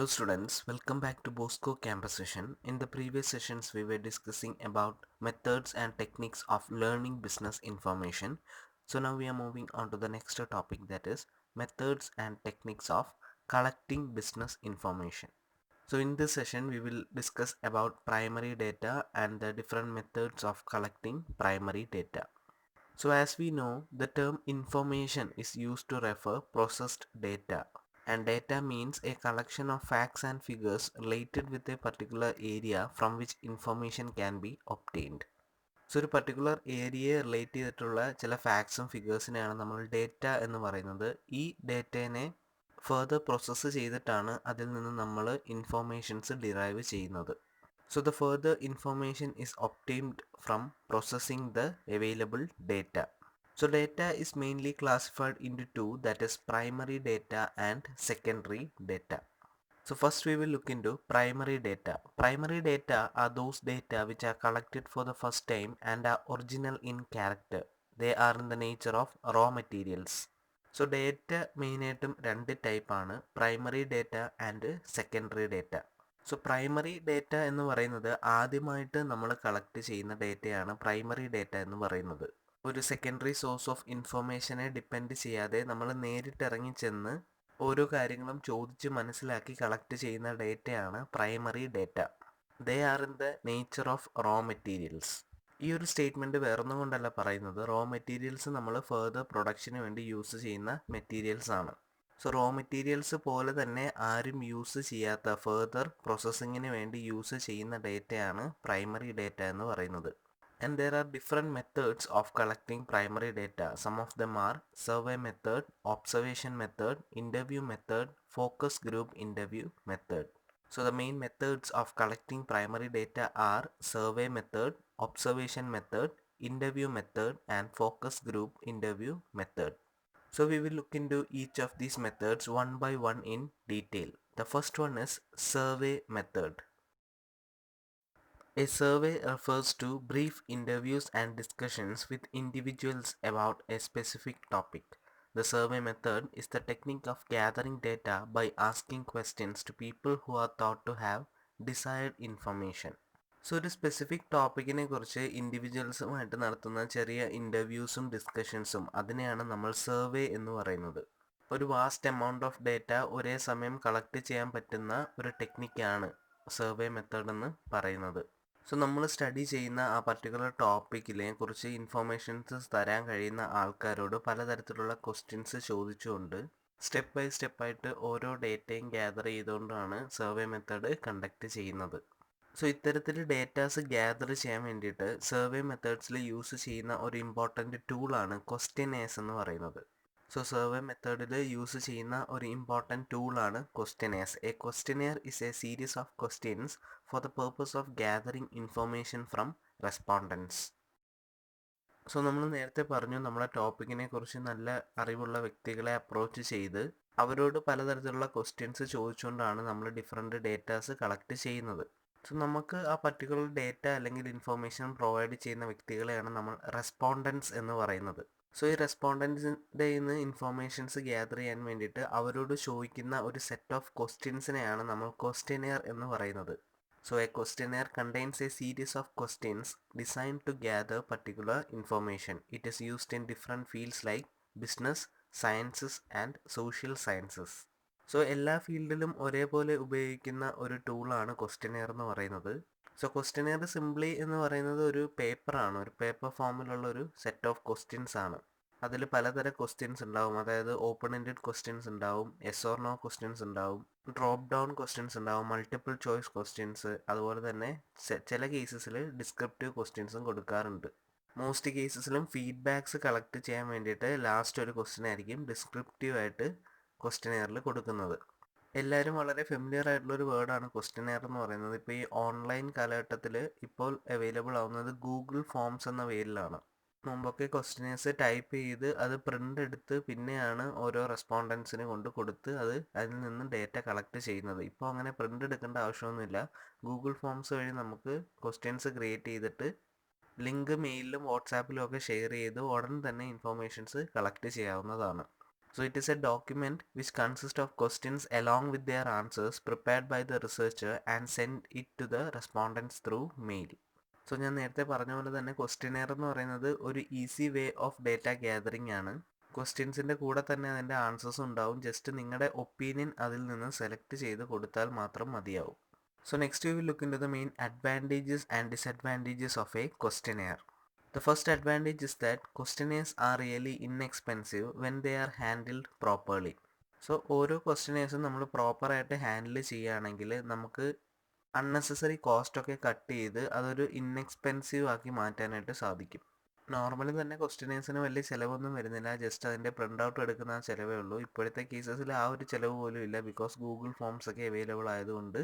Hello students, welcome back to Bosco campus session. In the previous sessions we were discussing about methods and techniques of learning business information. So now we are moving on to the next topic, that is methods and techniques of collecting business information. So in this session we will discuss about primary data and the different methods of collecting primary data. So as we know, the term information is used to refer processed data, and data means a collection of facts and figures related with a particular area from which information can be obtained. So ഒരു particular ഏരിയയെ relate ചെയ്തിട്ടുള്ള ചില ഫാക്ട്സും ഫിഗേഴ്സിനെയാണ് നമ്മൾ data എന്ന് പറയുന്നത്. ഈ ഡേറ്റേനെ further process ചെയ്തിട്ടാണ് അതിൽ നിന്ന് നമ്മൾ ഇൻഫോർമേഷൻസ് ഡിറൈവ് ചെയ്യുന്നത്. So the further information is obtained from processing the available data. So data is mainly classified into two, that is primary data and secondary data. So first we will look into primary data. Primary data are those data which are collected for the first time and are original in character. They are in the nature of raw materials. So data മെയിനായിട്ടും രണ്ട് ടൈപ്പാണ്, primary data and secondary data. So primary data എന്ന് പറയുന്നത് ആദ്യമായിട്ട് നമ്മൾ collect ചെയ്യുന്ന ഡേറ്റയാണ് primary data എന്ന് പറയുന്നത്. ഒരു സെക്കൻഡറി സോഴ്സ് ഓഫ് ഇൻഫർമേഷനെ ഡിപ്പെൻഡ് ചെയ്യാതെ നമ്മൾ നേരിട്ട് ഇറങ്ങി ചെന്ന് ഓരോ കാര്യങ്ങളും ചോദിച്ച് മനസ്സിലാക്കി കളക്ട് ചെയ്യുന്ന ഡേറ്റയാണ് primary data. They are in the nature of raw materials. ഈ ഒരു സ്റ്റേറ്റ്മെൻറ്റ് വേറൊന്നും കൊണ്ടല്ല പറയുന്നത്, റോ മെറ്റീരിയൽസ് നമ്മൾ ഫർദർ പ്രൊഡക്ഷന് വേണ്ടി യൂസ് ചെയ്യുന്ന മെറ്റീരിയൽസ് ആണ്. സോ റോ മെറ്റീരിയൽസ് പോലെ തന്നെ ആരും യൂസ് ചെയ്യാത്ത ഫർദർ പ്രോസസ്സിങ്ങിന് വേണ്ടി യൂസ് ചെയ്യുന്ന ഡേറ്റയാണ് പ്രൈമറി ഡേറ്റ എന്ന് പറയുന്നത്. And there are different methods of collecting primary data. Some of them are survey method, observation method, interview method, focus group interview method. So the main methods of collecting primary data are survey method, observation method, interview method, and focus group interview method. So we will look into each of these methods one by one in detail. The first one is survey method. A survey refers to brief interviews and discussions with individuals about a specific topic. The survey method is the technique of gathering data by asking questions to people who are thought to have desired information. So ഒരു specific ടോപ്പിക്കിനെ കുറിച്ച് ഇൻഡിവിജ്വൽസുമായിട്ട് നടത്തുന്ന ചെറിയ ഇൻ്റർവ്യൂസും ഡിസ്കഷൻസും അതിനെയാണ് നമ്മൾ survey എന്ന് പറയുന്നത്. ഒരു vast amount of data ഒരേ സമയം കളക്ട് ചെയ്യാൻ പറ്റുന്ന ഒരു ടെക്നിക്കാണ് സർവേ മെത്തേഡ് എന്ന് പറയുന്നത്. സോ നമ്മൾ സ്റ്റഡി ചെയ്യുന്ന ആ പർട്ടിക്കുലർ ടോപ്പിക്കിനെ കുറിച്ച് ഇൻഫോർമേഷൻസ് തരാൻ കഴിയുന്ന ആൾക്കാരോട് പലതരത്തിലുള്ള ക്വസ്റ്റ്യൻസ് ചോദിച്ചുകൊണ്ട് സ്റ്റെപ്പ് ബൈ സ്റ്റെപ്പായിട്ട് ഓരോ ഡേറ്റയും ഗ്യാദർ ചെയ്തുകൊണ്ടാണ് സർവേ മെത്തേഡ് കണ്ടക്ട് ചെയ്യുന്നത്. സോ ഇത്തരത്തിൽ ഡേറ്റാസ് ഗ്യാദർ ചെയ്യാൻ വേണ്ടിയിട്ട് സർവേ മെത്തേഡ്സിൽ യൂസ് ചെയ്യുന്ന ഒരു ഇമ്പോർട്ടൻറ്റ് ടൂളാണ് ക്വസ്റ്റ്യനേഴ്സ് എന്ന് പറയുന്നത്. സോ സർവേ മെത്തേഡിൽ യൂസ് ചെയ്യുന്ന ഒരു ഇമ്പോർട്ടൻറ്റ് ടൂളാണ് questionnaires. A questionnaire is a series of questions for the purpose of gathering information from respondents. So നമ്മൾ നേരത്തെ പറഞ്ഞു, നമ്മുടെ ടോപ്പിക്കിനെ കുറിച്ച് നല്ല അറിവുള്ള വ്യക്തികളെ അപ്രോച്ച് ചെയ്ത് അവരോട് പലതരത്തിലുള്ള ക്വസ്റ്റ്യൻസ് ചോദിച്ചുകൊണ്ടാണ് നമ്മൾ ഡിഫറെൻറ്റ് ഡേറ്റാസ് കളക്ട് ചെയ്യുന്നത്. സോ നമുക്ക് ആ പർട്ടിക്കുലർ ഡേറ്റ അല്ലെങ്കിൽ ഇൻഫർമേഷൻ പ്രൊവൈഡ് ചെയ്യുന്ന വ്യക്തികളെയാണ് നമ്മൾ റെസ്പോണ്ടൻസ് എന്ന് പറയുന്നത്. സോ ഈ റെസ്പോണ്ടൻസിൻ്റെ നിന്ന് ഇൻഫർമേഷൻസ് ഗ്യാദർ ചെയ്യാൻ വേണ്ടിയിട്ട് അവരോട് ചോദിക്കുന്ന ഒരു സെറ്റ് ഓഫ് ക്വസ്റ്റ്യൻസിനെയാണ് നമ്മൾ ക്വസ്റ്റ്യനെയർ എന്ന് പറയുന്നത്. So a questionnaire contains a series of questions designed to gather particular information. It is used in different fields like business, sciences and social sciences. So എല്ലാ ഫീൽഡിലും ഒരേപോലെ ഉപയോഗിക്കുന്ന ഒരു ടൂളാണ് ക്വസ്റ്റ്യനെയർ എന്ന് പറയുന്നത്. സോ ക്വസ്റ്റ്യനെയർ സിംപ്ലി എന്ന് പറയുന്നത് ഒരു പേപ്പറാണ്, ഒരു പേപ്പർ ഫോമിലുള്ള ഒരു സെറ്റ് ഓഫ് ക്വസ്റ്റ്യൻസ് ആണ്. അതിൽ പലതരം ക്വസ്റ്റ്യൻസ് ഉണ്ടാവും. അതായത് ഓപ്പൺ എൻഡഡ് ക്വസ്റ്റ്യൻസ് ഉണ്ടാവും, യെസ് ഓർ നോ ക്വസ്റ്റ്യൻസ് ഉണ്ടാവും, ഡ്രോപ്പ് ഡൗൺ ക്വസ്റ്റ്യൻസ് ഉണ്ടാവും, മൾട്ടിപ്പിൾ ചോയ്സ് ക്വസ്റ്റ്യൻസ്, അതുപോലെ തന്നെ ചില കേസസിൽ ഡിസ്ക്രിപ്റ്റീവ് ക്വസ്റ്റ്യൻസും കൊടുക്കാറുണ്ട്. മോസ്റ്റ് കേസസിലും ഫീഡ്ബാക്സ് കളക്ട് ചെയ്യാൻ വേണ്ടിയിട്ട് ലാസ്റ്റ് ഒരു ക്വസ്റ്റ്യൻ ആയിരിക്കും ഡിസ്ക്രിപ്റ്റീവ് ആയിട്ട് ക്വസ്റ്റ്യനെയറിൽ കൊടുക്കുന്നത്. എല്ലാവരും വളരെ ഫെമിലിയർ ആയിട്ടുള്ളൊരു വേർഡാണ് ക്വസ്റ്റ്യനെയർ എന്ന് പറയുന്നത്. ഇപ്പോൾ ഈ ഓൺലൈൻ കാലഘട്ടത്തിൽ ഇപ്പോൾ അവൈലബിൾ ആവുന്നത് ഗൂഗിൾ ഫോംസ് എന്ന പേരിലാണ്. മുമ്പൊക്കെ ക്വസ്റ്റ്യനേഴ്സ് ടൈപ്പ് ചെയ്ത് അത് പ്രിൻ്റ് എടുത്ത് പിന്നെയാണ് ഓരോ റെസ്പോണ്ടൻസിന് കൊണ്ട് കൊടുത്ത് അതിൽ നിന്ന് ഡേറ്റ കളക്ട് ചെയ്യുന്നത്. ഇപ്പോൾ അങ്ങനെ പ്രിൻ്റ് എടുക്കേണ്ട ആവശ്യമൊന്നുമില്ല. ഗൂഗിൾ ഫോംസ് വഴി നമുക്ക് ക്വസ്റ്റ്യൻസ് ക്രിയേറ്റ് ചെയ്തിട്ട് ലിങ്ക് മെയിലിലും വാട്സാപ്പിലും ഒക്കെ ഷെയർ ചെയ്ത് ഉടൻ തന്നെ ഇൻഫോർമേഷൻസ് കളക്ട് ചെയ്യാവുന്നതാണ്. So it is a document which consists of questions along with their answers prepared by the researcher and send it to the respondents through mail. So ഞാൻ നേരത്തെ പറഞ്ഞ പോലെ തന്നെ ക്വസ്റ്റ്യനെയർ എന്ന് പറയുന്നത് ഒരു easy way of data gathering ആണ്. ക്വസ്റ്റ്യൻസിൻ്റെ കൂടെ തന്നെ അതിൻ്റെ ആൻസേഴ്സ് ഉണ്ടാവും. ജസ്റ്റ് നിങ്ങളുടെ ഒപ്പീനിയൻ അതിൽ നിന്ന് സെലക്ട് ചെയ്ത് കൊടുത്താൽ മാത്രം മതിയാവും. So next we will look into the main advantages and disadvantages of a questionnaire. The first advantage is that questionnaires are really inexpensive when they are handled properly. So ഓരോ ക്വസ്റ്റ്യനേഴ്സും നമ്മൾ പ്രോപ്പറായിട്ട് handle ചെയ്യുകയാണെങ്കിൽ നമുക്ക് unnecessary കോസ്റ്റൊക്കെ cut ചെയ്ത് അതൊരു inexpensive ആക്കി മാറ്റാനായിട്ട് സാധിക്കും. നോർമലി തന്നെ ക്വസ്റ്റ്യനേഴ്സിന് വലിയ ചിലവൊന്നും വരുന്നില്ല. ജസ്റ്റ് അതിൻ്റെ പ്രിൻ്റ് ഔട്ട് എടുക്കുന്ന ചിലവേ ഉള്ളൂ. ഇപ്പോഴത്തെ കേസസിൽ ആ ഒരു ചിലവ് പോലും ഇല്ല. ബിക്കോസ് ഗൂഗിൾ ഫോംസ് ഒക്കെ അവൈലബിൾ ആയതുകൊണ്ട്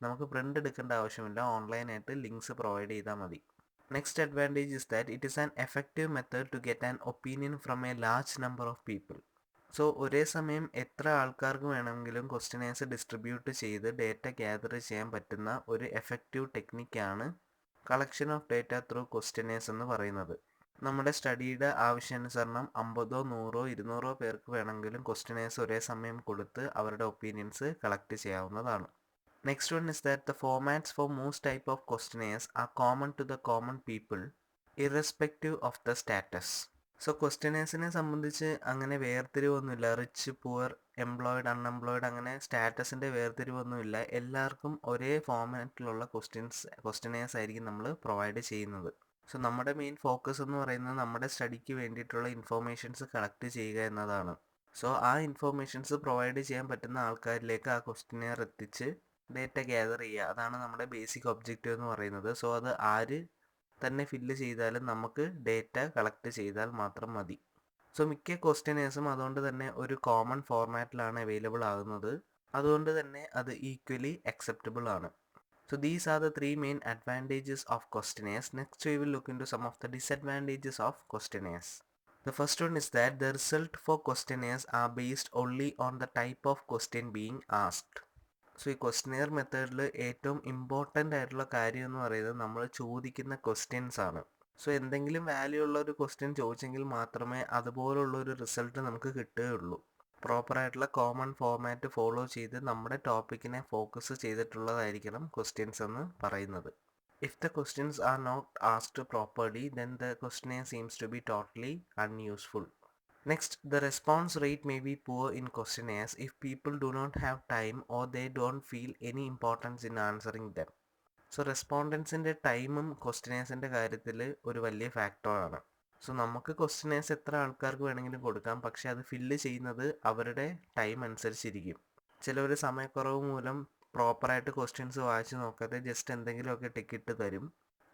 നമുക്ക് പ്രിൻ്റ് എടുക്കേണ്ട ആവശ്യമില്ല. ഓൺലൈനായിട്ട് ലിങ്ക്സ് പ്രൊവൈഡ് ചെയ്താൽ മതി. Next advantage is that it is an effective method to get an opinion from a large number of people. So ഒരേ സമയം എത്ര ആൾക്കാർക്ക് വേണമെങ്കിലും ക്വസ്റ്റ്യനേഴ്സ് ഡിസ്ട്രിബ്യൂട്ട് ചെയ്ത് ഡേറ്റ ഗ്യാദർ ചെയ്യാൻ പറ്റുന്ന ഒരു എഫക്റ്റീവ് ടെക്നിക്കാണ് collection of data through questionnaires എന്ന് പറയുന്നത്. നമ്മുടെ സ്റ്റഡിയുടെ ആവശ്യാനുസരണം 50, 100, 200 പേർക്ക് വേണമെങ്കിലും ക്വസ്റ്റ്യനേഴ്സ് ഒരേ സമയം കൊടുത്ത് അവരുടെ ഒപ്പീനിയൻസ് കളക്ട് ചെയ്യാവുന്നതാണ്. Next one is that the formats for most type of questionnaires are common to the common people irrespective of the status. So ക്വസ്റ്റ്യനേഴ്സിനെ സംബന്ധിച്ച് അങ്ങനെ വേർതിരിവൊന്നുമില്ല. റിച്ച്, പുവർ, എംപ്ലോയിഡ്, അൺഎംപ്ലോയിഡ് അങ്ങനെ സ്റ്റാറ്റസിൻ്റെ വേർതിരിവൊന്നുമില്ല. എല്ലാവർക്കും ഒരേ ഫോർമാറ്റിലുള്ള ക്വസ്റ്റ്യനേഴ്സ് ആയിരിക്കും നമ്മൾ പ്രൊവൈഡ് ചെയ്യുന്നത്. സോ നമ്മുടെ മെയിൻ ഫോക്കസ് എന്ന് പറയുന്നത് നമ്മുടെ സ്റ്റഡിക്ക് വേണ്ടിയിട്ടുള്ള ഇൻഫോർമേഷൻസ് കളക്ട് ചെയ്യുക എന്നതാണ്. സോ ആ ഇൻഫോർമേഷൻസ് പ്രൊവൈഡ് ചെയ്യാൻ പറ്റുന്ന ആൾക്കാരിലേക്ക് ആ ക്വസ്റ്റ്യനെയർ എത്തിച്ച് ഡേറ്റ ഗ്യാദർ ചെയ്യുക, അതാണ് നമ്മുടെ ബേസിക് ഒബ്ജക്റ്റീവ് എന്ന് പറയുന്നത്. സോ അത് ആര് തന്നെ ഫില്ല് ചെയ്താലും നമുക്ക് ഡേറ്റ കളക്ട് ചെയ്താൽ മാത്രം മതി. സോ മിക്ക ക്വസ്റ്റ്യനേഴ്സും അതുകൊണ്ട് തന്നെ ഒരു കോമൺ ഫോർമാറ്റിലാണ് അവൈലബിൾ ആകുന്നത്. അതുകൊണ്ട് തന്നെ അത് ഈക്വലി അക്സെപ്റ്റബിൾ ആണ്. So these are the three main advantages of questionnaires. Next we will look into some of the disadvantages of questionnaires. The first one is that the result for questionnaires are based only on the type of question being asked. So ഈ questionnaire മെത്തേഡിൽ ഏറ്റവും important ആയിട്ടുള്ള കാര്യം എന്ന് പറയുന്നത് നമ്മൾ ചോദിക്കുന്ന questions ആണ്. സോ എന്തെങ്കിലും വാല്യൂ ഉള്ള ഒരു ക്വസ്റ്റ്യൻ ചോദിച്ചെങ്കിൽ മാത്രമേ അതുപോലുള്ള ഒരു റിസൾട്ട് നമുക്ക് കിട്ടുകയുള്ളൂ. പ്രോപ്പറായിട്ടുള്ള കോമൺ ഫോർമാറ്റ് ഫോളോ ചെയ്ത് നമ്മുടെ ടോപ്പിക്കിനെ ഫോക്കസ് ചെയ്തിട്ടുള്ളതായിരിക്കണം ക്വസ്റ്റ്യൻസ് എന്ന് പറയുന്നത്. If the questions are not asked properly then the questionnaire seems to be totally unuseful. Next, the response rate may be poor in questionnaires if people do not have time or they don't feel any importance in answering them. So റെസ്പോണ്ടൻസിൻ്റെ ടൈമും ക്വസ്റ്റ്യനേഴ്സിൻ്റെ കാര്യത്തിൽ ഒരു വലിയ ഫാക്ടറാണ്. So നമുക്ക് questionnaires എത്ര ആൾക്കാർക്ക് വേണമെങ്കിലും കൊടുക്കാം, പക്ഷേ അത് ഫില്ല് ചെയ്യുന്നത് അവരുടെ ടൈം അനുസരിച്ചിരിക്കും. ചിലവർ സമയക്കുറവ് മൂലം പ്രോപ്പറായിട്ട് ക്വസ്റ്റ്യൻസ് വായിച്ച് നോക്കാതെ ജസ്റ്റ് എന്തെങ്കിലുമൊക്കെ ടിക്കിട്ട് തരും.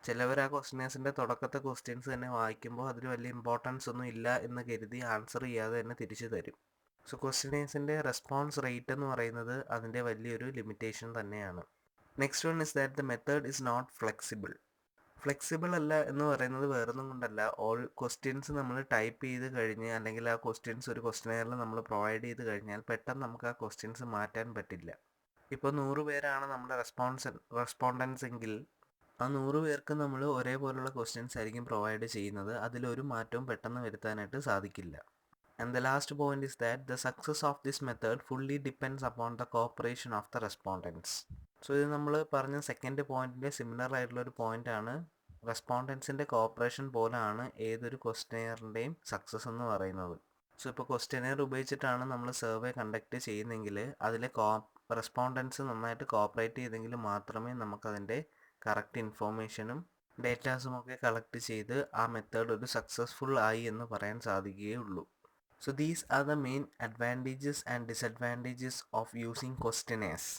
ചിലവർ ആ ക്വസ്റ്റ്യനേഴ്സിൻ്റെ തുടക്കത്തെ ക്വസ്റ്റ്യൻസ് തന്നെ വായിക്കുമ്പോൾ അതിൽ വലിയ ഇമ്പോർട്ടൻസ് ഒന്നും ഇല്ല എന്ന് കരുതി ആൻസർ ചെയ്യാതെ തന്നെ തിരിച്ചു തരും. സോ ക്വസ്റ്റ്യനേഴ്സിൻ്റെ റെസ്പോൺസ് റേറ്റ് എന്ന് പറയുന്നത് അതിൻ്റെ വലിയൊരു ലിമിറ്റേഷൻ തന്നെയാണ്. Next one is that the method is not flexible. Flexible അല്ല എന്ന് പറയുന്നത് വേറൊന്നും കൊണ്ടല്ല, ഓൾ ക്വസ്റ്റ്യൻസ് നമ്മൾ ടൈപ്പ് ചെയ്ത് കഴിഞ്ഞ് അല്ലെങ്കിൽ ആ ക്വസ്റ്റ്യൻസ് ഒരു ക്വസ്റ്റ്യനെയറിൽ നമ്മൾ പ്രൊവൈഡ് ചെയ്ത് കഴിഞ്ഞാൽ പെട്ടെന്ന് നമുക്ക് ആ ക്വസ്റ്റ്യൻസ് മാറ്റാൻ പറ്റില്ല. ഇപ്പോൾ 100 പേരാണ് നമ്മുടെ റെസ്പോണ്ടൻസ് എങ്കിൽ ആ 100 പേർക്ക് നമ്മൾ ഒരേപോലുള്ള ക്വസ്റ്റ്യൻസ് ആയിരിക്കും പ്രൊവൈഡ് ചെയ്യുന്നത്. അതിലൊരു മാറ്റവും പെട്ടെന്ന് വരുത്താനായിട്ട് സാധിക്കില്ല. And the last point is that the success of this method fully depends upon the corporation of the respondents. So ഇത് നമ്മൾ പറഞ്ഞ സെക്കൻഡ് പോയിന്റിൻ്റെ സിമിലർ ആയിട്ടുള്ളൊരു പോയിന്റാണ്. റെസ്പോണ്ടൻസിൻ്റെ കോപ്പറേഷൻ പോലെയാണ് ഏതൊരു ക്വസ്റ്റ്യനെയറിൻ്റെയും സക്സസ് എന്ന് പറയുന്നത്. സോ ഇപ്പോൾ ക്വസ്റ്റ്യനെയർ ഉപയോഗിച്ചിട്ടാണ് നമ്മൾ സർവേ കണ്ടക്ട് ചെയ്യുന്നതെങ്കിൽ അതിലെ റെസ്പോണ്ടൻസ് നന്നായിട്ട് കോപ്പറേറ്റ് ചെയ്തെങ്കിൽ മാത്രമേ നമുക്കതിൻ്റെ കറക്റ്റ് ഇൻഫോർമേഷനും ഡേറ്റാസും ഒക്കെ കളക്ട് ചെയ്ത് ആ മെത്തേഡ് ഒരു സക്സസ്ഫുൾ ആയി എന്ന് പറയാൻ സാധിക്കുകയുള്ളൂ. So these are the main advantages and disadvantages of using questionnaires.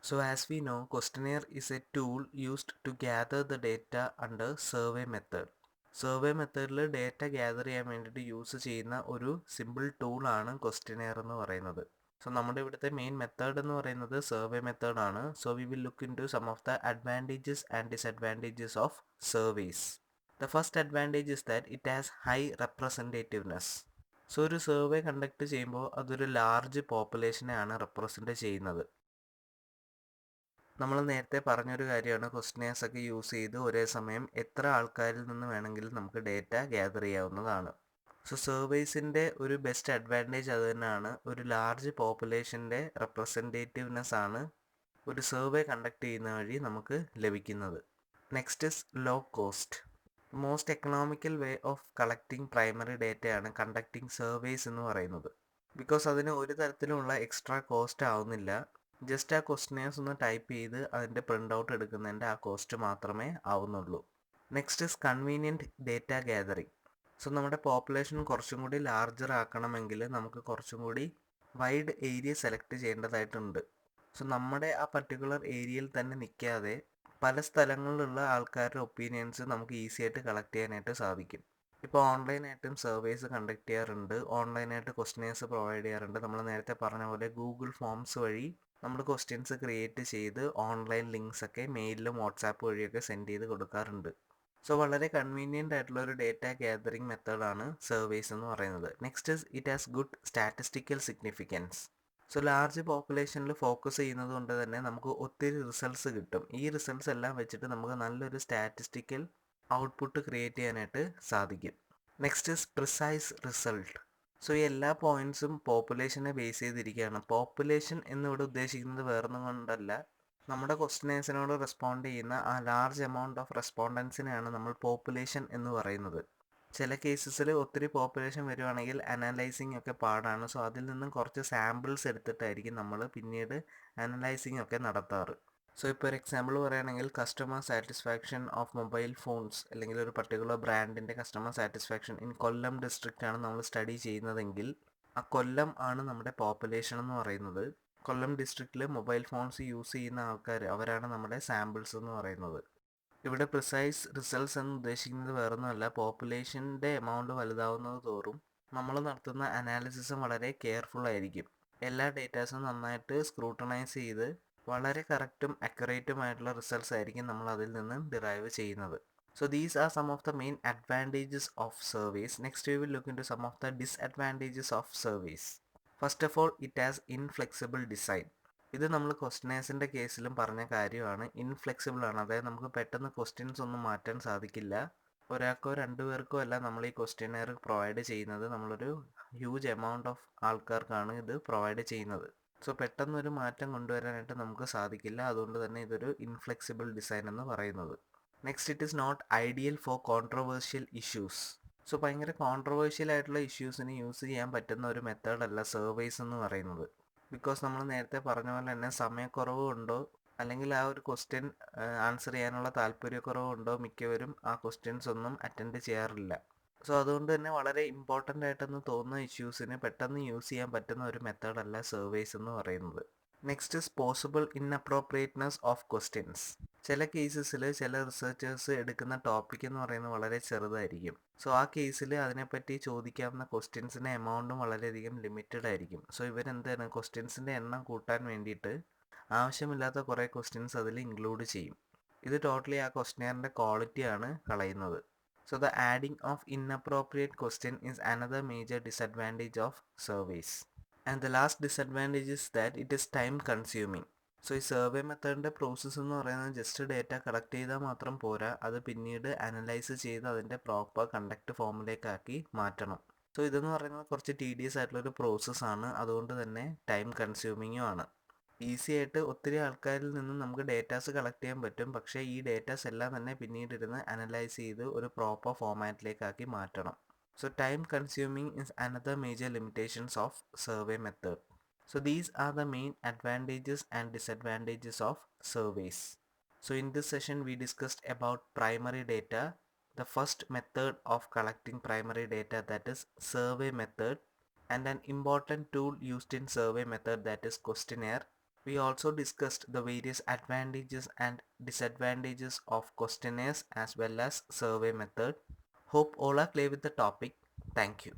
So as we know, questionnaire is a tool used to gather the data under survey method. Survey മെത്തേഡിൽ data gather ചെയ്യാൻ വേണ്ടിയിട്ട് use ചെയ്യുന്ന ഒരു simple ടൂളാണ് questionnaire എന്ന് പറയുന്നത്. So നമ്മുടെ ഇവിടുത്തെ മെയിൻ മെത്തേഡ് എന്ന് പറയുന്നത് സർവേ മെത്തേഡാണ്. So we will look into some of the advantages and disadvantages of surveys. The first advantage is that it has high representativeness. So ഒരു സർവേ കണ്ടക്ട് ചെയ്യുമ്പോൾ അതൊരു ലാർജ് പോപ്പുലേഷനെയാണ് റെപ്രസെൻറ്റ് ചെയ്യുന്നത്. നമ്മൾ നേരത്തെ പറഞ്ഞൊരു കാര്യമാണ് ക്വസ്റ്റ്യനെയർസ് ഒക്കെ യൂസ് ചെയ്ത് ഒരേ സമയം എത്ര ആൾക്കാരിൽ നിന്ന് വേണമെങ്കിലും നമുക്ക് ഡേറ്റ ഗ്യാദർ ചെയ്യാവുന്നതാണ്. സോ സർവേസിൻ്റെ ഒരു ബെസ്റ്റ് അഡ്വാൻറ്റേജ് അത് തന്നെയാണ്. ഒരു ലാർജ് പോപ്പുലേഷൻ്റെ റെപ്രസെൻറ്റേറ്റീവ്നെസ് ആണ് ഒരു സർവേ കണ്ടക്ട് ചെയ്യുന്ന വഴി നമുക്ക് ലഭിക്കുന്നത്. Next is low cost. Most economical way of collecting primary ഡേറ്റയാണ് കണ്ടക്ടിങ് സർവേസ് എന്ന് പറയുന്നത്. ബിക്കോസ് അതിന് ഒരു തരത്തിലുള്ള എക്സ്ട്രാ കോസ്റ്റ് ആവുന്നില്ല. ജസ്റ്റ് ആ ക്വസ്റ്റ്യൻസ് ഒന്ന് ടൈപ്പ് ചെയ്ത് അതിൻ്റെ പ്രിൻ്റ് ഔട്ട് എടുക്കുന്നതിൻ്റെ ആ കോസ്റ്റ് മാത്രമേ ആവുന്നുള്ളൂ. Next is convenient data gathering. So നമ്മുടെ പോപ്പുലേഷൻ കുറച്ചും കൂടി ലാർജർ ആക്കണമെങ്കിൽ നമുക്ക് കുറച്ചും കൂടി വൈഡ് ഏരിയ സെലക്ട് ചെയ്യേണ്ടതായിട്ടുണ്ട്. സോ നമ്മുടെ ആ പർട്ടിക്കുലർ ഏരിയയിൽ തന്നെ നിൽക്കാതെ പല സ്ഥലങ്ങളിലുള്ള ആൾക്കാരുടെ ഒപ്പീനിയൻസ് നമുക്ക് ഈസി ആയിട്ട് കളക്ട് ചെയ്യാനായിട്ട് സാധിക്കും. ഇപ്പോൾ ഓൺലൈനായിട്ടും സർവേസ് കണ്ടക്ട് ചെയ്യാറുണ്ട്, ഓൺലൈനായിട്ട് ക്വസ്റ്റ്യൻസ് പ്രൊവൈഡ് ചെയ്യാറുണ്ട്. നമ്മൾ നേരത്തെ പറഞ്ഞ പോലെ ഗൂഗിൾ ഫോംസ് വഴി നമ്മൾ ക്വസ്റ്റ്യൻസ് ക്രിയേറ്റ് ചെയ്ത് ഓൺലൈൻ ലിങ്ക്സ് ഒക്കെ മെയിലിലും വാട്സാപ്പ് വഴിയൊക്കെ സെൻഡ് ചെയ്ത് കൊടുക്കാറുണ്ട്. സോ വളരെ കൺവീനിയൻ്റ് ആയിട്ടുള്ള ഒരു ഡേറ്റ ഗ്യാതറിംഗ് മെത്തേഡാണ് സർവേസ് എന്ന് പറയുന്നത്. Next is it has good statistical significance. So large പോപ്പുലേഷനിൽ ഫോക്കസ് ചെയ്യുന്നത് കൊണ്ട് തന്നെ നമുക്ക് ഒത്തിരി റിസൾട്ട്സ് കിട്ടും. ഈ റിസൾട്ട്സ് എല്ലാം വെച്ചിട്ട് നമുക്ക് നല്ലൊരു സ്റ്റാറ്റിസ്റ്റിക്കൽ ഔട്ട്പുട്ട് ക്രിയേറ്റ് ചെയ്യാനായിട്ട് സാധിക്കും. Next is precise result. So ഈ എല്ലാ പോയിൻറ്റ്സും പോപ്പുലേഷനെ ബേസ് ചെയ്തിരിക്കുകയാണ്. പോപ്പുലേഷൻ എന്നിവിടെ ഉദ്ദേശിക്കുന്നത് വേറൊന്നും കൊണ്ടല്ല, നമ്മുടെ ക്വസ്റ്റ്യൻസിനോട് റെസ്പോണ്ട് ചെയ്യുന്ന ആ ലാർജ് എമൗണ്ട് ഓഫ് റെസ്പോണ്ടൻസിനെയാണ് നമ്മൾ പോപ്പുലേഷൻ എന്ന് പറയുന്നത്. ചില കേസസിൽ ഒത്തിരി പോപ്പുലേഷൻ വരുവാണെങ്കിൽ അനലൈസിങ് ഒക്കെ പാടാണ്. സോ അതിൽ നിന്നും കുറച്ച് സാമ്പിൾസ് എടുത്തിട്ടായിരിക്കും നമ്മൾ പിന്നീട് അനലൈസിങ് ഒക്കെ നടത്താറ്. സോ ഇപ്പോൾ ഒരു എക്സാമ്പിൾ പറയുകയാണെങ്കിൽ customer satisfaction of mobile phones അല്ലെങ്കിൽ ഒരു പർട്ടിക്കുലർ ബ്രാൻഡിൻ്റെ customer satisfaction in Kollam district ആണ് നമ്മൾ സ്റ്റഡി ചെയ്യുന്നതെങ്കിൽ ആ കൊല്ലം ആണ് നമ്മുടെ പോപ്പുലേഷൻ എന്ന് പറയുന്നത്. കൊല്ലം ഡിസ്ട്രിക്റ്റിൽ മൊബൈൽ ഫോൺസ് യൂസ് ചെയ്യുന്ന ആൾക്കാർ അവരാണ് നമ്മുടെ സാമ്പിൾസ് എന്ന് പറയുന്നത്. ഇവിടെ പ്രിസൈസ് റിസൾട്ട്സ് എന്ന് ഉദ്ദേശിക്കുന്നത് വേറൊന്നുമല്ല, പോപ്പുലേഷൻ്റെ എമൗണ്ട് വലുതാവുന്നത് തോറും നമ്മൾ നടത്തുന്ന അനാലിസിസും വളരെ കെയർഫുൾ ആയിരിക്കും. എല്ലാ ഡേറ്റാസും നന്നായിട്ട് സ്ക്രൂട്ടനൈസ് ചെയ്ത് വളരെ കറക്റ്റും അക്യുറേറ്റുമായിട്ടുള്ള റിസൾട്ട്സ് ആയിരിക്കും നമ്മൾ അതിൽ നിന്ന് ഡിറൈവ് ചെയ്യുന്നത്. So these are some of the main advantages of surveys. Next we will look into some of the disadvantages of surveys. First of all, it has inflexible design. ഇത് നമ്മൾ ക്വസ്റ്റ്യൻസിൻ്റെ കേസിലും പറഞ്ഞ കാര്യമാണ്. ഇൻഫ്ലെക്സിബിൾ ആണ്, അതായത് നമുക്ക് പെട്ടെന്ന് ക്വസ്റ്റ്യൻസ് ഒന്നും മാറ്റാൻ സാധിക്കില്ല. ഒരാൾക്കോ രണ്ടു പേർക്കോ അല്ല നമ്മൾ ഈ ക്വസ്റ്റ്യനെയർ പ്രൊവൈഡ് ചെയ്യുന്നത്, നമ്മളൊരു ഹ്യൂജ് എമൗണ്ട് ഓഫ് ആൾക്കാർക്കാണ് ഇത് പ്രൊവൈഡ് ചെയ്യുന്നത്. സോ പെട്ടെന്നൊരു മാറ്റം കൊണ്ടുവരാനായിട്ട് നമുക്ക് സാധിക്കില്ല. അതുകൊണ്ട് തന്നെ ഇതൊരു ഇൻഫ്ലെക്സിബിൾ ഡിസൈൻ എന്ന് പറയുന്നത്. Next it is not ideal for controversial issues. So ഭയങ്കര കോൺട്രവേഴ്ഷ്യൽ ആയിട്ടുള്ള ഇഷ്യൂസിന് യൂസ് ചെയ്യാൻ പറ്റുന്ന ഒരു മെത്തേഡല്ല സർവേസ് എന്ന് പറയുന്നത്. ബിക്കോസ് നമ്മൾ നേരത്തെ പറഞ്ഞ പോലെ തന്നെ സമയക്കുറവ് ഉണ്ടോ അല്ലെങ്കിൽ ആ ഒരു ക്വസ്റ്റ്യൻ ആൻസർ ചെയ്യാനുള്ള താല്പര്യക്കുറവുണ്ടോ മിക്കവരും ആ ക്വസ്റ്റ്യൻസ് ഒന്നും അറ്റൻഡ് ചെയ്യാറില്ല. സോ അതുകൊണ്ട് തന്നെ വളരെ ഇമ്പോർട്ടൻ്റ് ആയിട്ടെന്ന് തോന്നുന്ന ഇഷ്യൂസിന് പെട്ടെന്ന് യൂസ് ചെയ്യാൻ പറ്റുന്ന ഒരു മെത്തേഡല്ല സർവേസ് എന്ന് പറയുന്നത്. Next is possible inappropriateness of questions. ചില കേസസിൽ ചില റിസർച്ചേഴ്സ് എടുക്കുന്ന ടോപ്പിക് എന്ന് പറയുന്നത് വളരെ ചെറുതായിരിക്കും. സോ ആ കേസിൽ അതിനെപ്പറ്റി ചോദിക്കാവുന്ന ക്വസ്റ്റ്യൻസിൻ്റെ എമൗണ്ടും വളരെയധികം ലിമിറ്റഡ് ആയിരിക്കും. സോ ഇവരെന്താണ് ക്വസ്റ്റ്യൻസിൻ്റെ എണ്ണം കൂട്ടാൻ വേണ്ടിയിട്ട് ആവശ്യമില്ലാത്ത കുറേ ക്വസ്റ്റ്യൻസ് അതിൽ ഇൻക്ലൂഡ് ചെയ്യും. ഇത് ടോട്ടലി ആ ക്വസ്റ്റ്യനെയറിൻ്റെ ക്വാളിറ്റിയാണ് കളയുന്നത്. So the adding of inappropriate question is another major disadvantage of surveys. And the last disadvantage is that it is time consuming. So ഈ സർവേ മെത്തേഡിൻ്റെ പ്രോസസ്സ് എന്ന് പറയുന്നത് ജസ്റ്റ് ഡേറ്റ കളക്ട് ചെയ്താൽ മാത്രം പോരാ, അത് പിന്നീട് അനലൈസ് ചെയ്ത് അതിൻ്റെ പ്രോപ്പർ കണ്ടക്ട് ഫോമിലേക്കാക്കി മാറ്റണം. സോ ഇതെന്ന് പറയുന്നത് കുറച്ച് ടീഡിയസ് ആയിട്ടുള്ളൊരു പ്രോസസ്സാണ്, അതുകൊണ്ട് തന്നെ ടൈം കൺസ്യൂമിങ്ങും ആണ്. ഈസി ആയിട്ട് ഒത്തിരി ആൾക്കാരിൽ നിന്നും നമുക്ക് ഡേറ്റാസ് കളക്ട് ചെയ്യാൻ പറ്റും, പക്ഷേ ഈ ഡേറ്റാസ് എല്ലാം തന്നെ പിന്നീട് ഇരുന്ന് അനലൈസ് ചെയ്ത് ഒരു പ്രോപ്പർ ഫോമാറ്റിലേക്കാക്കി മാറ്റണം. So time consuming is another major limitations of survey method. So these are the main advantages and disadvantages of surveys. So in this session we discussed about primary data, the first method of collecting primary data, that is survey method, and an important tool used in survey method, that is questionnaire. We also discussed the various advantages and disadvantages of questionnaires as well as survey method. Hope all are clear with the topic. Thank you.